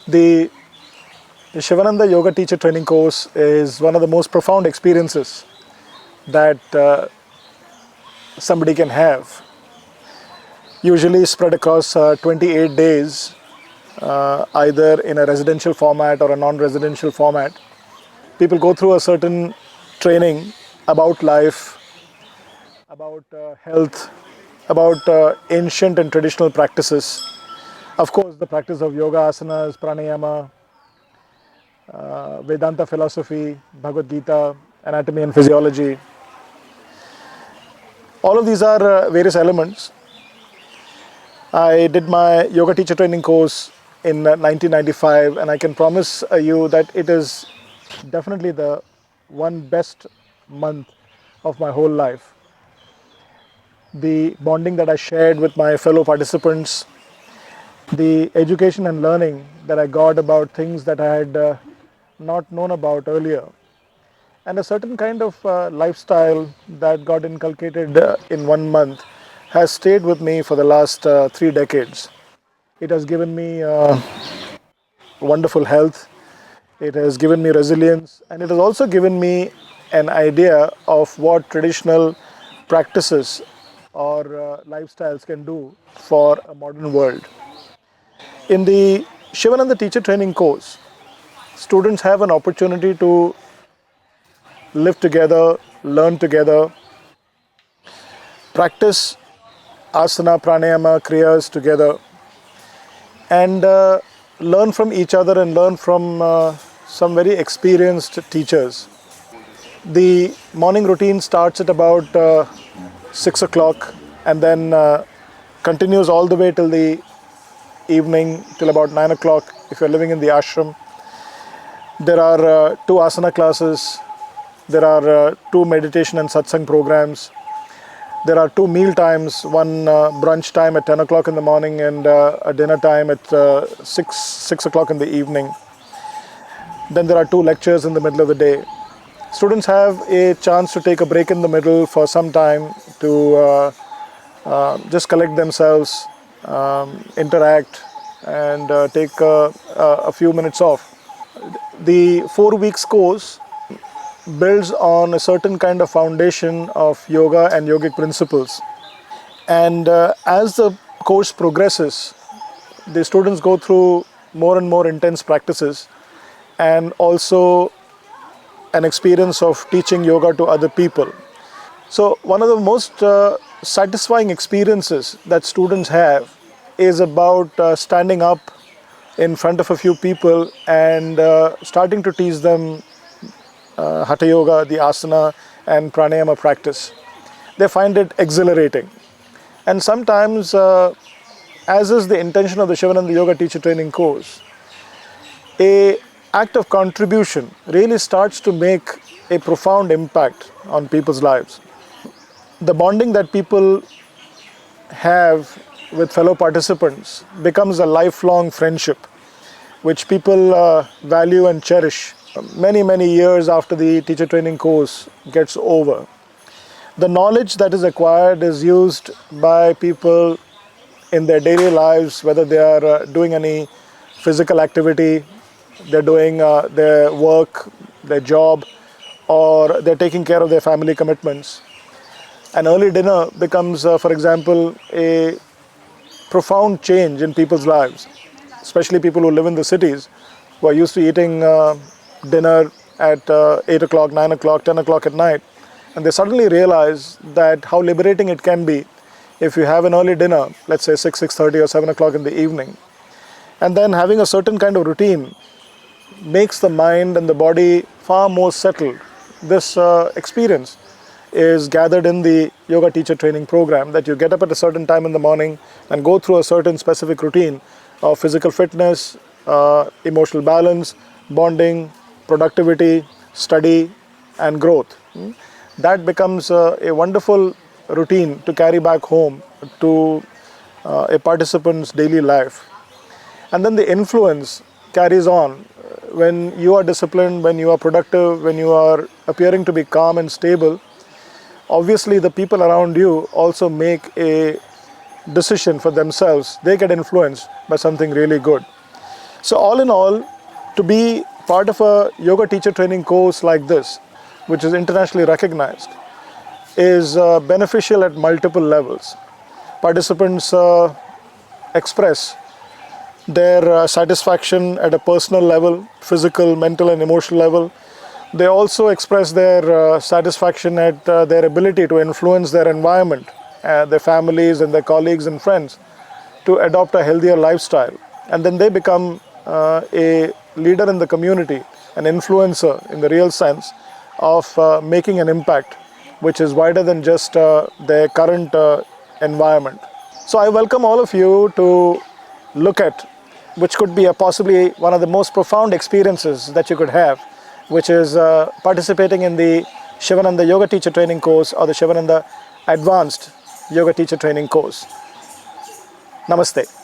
The Sivananda Yoga Teacher Training course is one of the most profound experiences that somebody can have. Usually spread across 28 days, either in a residential format or a non-residential format. People go through a certain training about life, about health, about ancient and traditional practices. Of course, the practice of yoga, asanas, pranayama, Vedanta philosophy, Bhagavad Gita, anatomy and physiology. All of these are various elements. I did my yoga teacher training course in 1995, and I can promise you that it is definitely the one best month of my whole life. The bonding that I shared with my fellow participants, the education and learning that I got about things that I had not known about earlier, and a certain kind of lifestyle that got inculcated in 1 month has stayed with me for the last 3 decades. It has given me wonderful health, it has given me resilience, and it has also given me an idea of what traditional practices or lifestyles can do for a modern world. In the Sivananda teacher training course, students have an opportunity to live together, learn together, practice asana, pranayama, kriyas together, and learn from each other and learn from some very experienced teachers. The morning routine starts at about 6 o'clock and then continues all the way till the evening, till about 9 o'clock if you're living in the ashram. There are two asana classes, there are two meditation and satsang programs. There are two meal times, one brunch time at 10 o'clock in the morning and a dinner time at 6 o'clock in the evening. Then there are two lectures in the middle of the day. Students have a chance to take a break in the middle for some time to just collect themselves, interact, and take a few minutes off. The 4 weeks course builds on a certain kind of foundation of yoga and yogic principles. And as the course progresses, the students go through more and more intense practices and also an experience of teaching yoga to other people. So one of the most satisfying experiences that students have is about standing up in front of a few people and starting to teach them Hatha Yoga, the asana and pranayama practice. They find it exhilarating. And sometimes, as is the intention of the Sivananda Yoga Teacher Training course, a act of contribution really starts to make a profound impact on people's lives. The bonding that people have with fellow participants becomes a lifelong friendship, which people value and cherish many years after the teacher training course gets over. The knowledge that is acquired is used by people in their daily lives, whether they are doing any physical activity, they're doing their work, their job, or they're taking care of their family commitments. An early dinner becomes, for example, a profound change in people's lives, especially people who live in the cities, who are used to eating dinner at 8 o'clock, 9 o'clock, 10 o'clock at night, and they suddenly realize that how liberating it can be if you have an early dinner, let's say 6, 6:30 or 7 o'clock in the evening. And then having a certain kind of routine makes the mind and the body far more settled. This experience is gathered in the yoga teacher training program, that you get up at a certain time in the morning and go through a certain specific routine of physical fitness, emotional balance, bonding, productivity, study, and growth. That becomes a wonderful routine to carry back home to a participant's daily life. And then the influence carries on. When you are disciplined, when you are productive, when you are appearing to be calm and stable, obviously the people around you also make a decision for themselves. They get influenced by something really good. So all in all, to be part of a yoga teacher training course like this, which is internationally recognized, is beneficial at multiple levels. Participants express their satisfaction at a personal level, physical, mental and emotional level. They also express their satisfaction at their ability to influence their environment, their families and their colleagues and friends to adopt a healthier lifestyle. And then they become a leader in the community, an influencer in the real sense of making an impact which is wider than just their current environment. So I welcome all of you to look at which could be possibly one of the most profound experiences that you could have, which is participating in the Sivananda Yoga Teacher Training course or the Sivananda Advanced Yoga Teacher Training course. Namaste.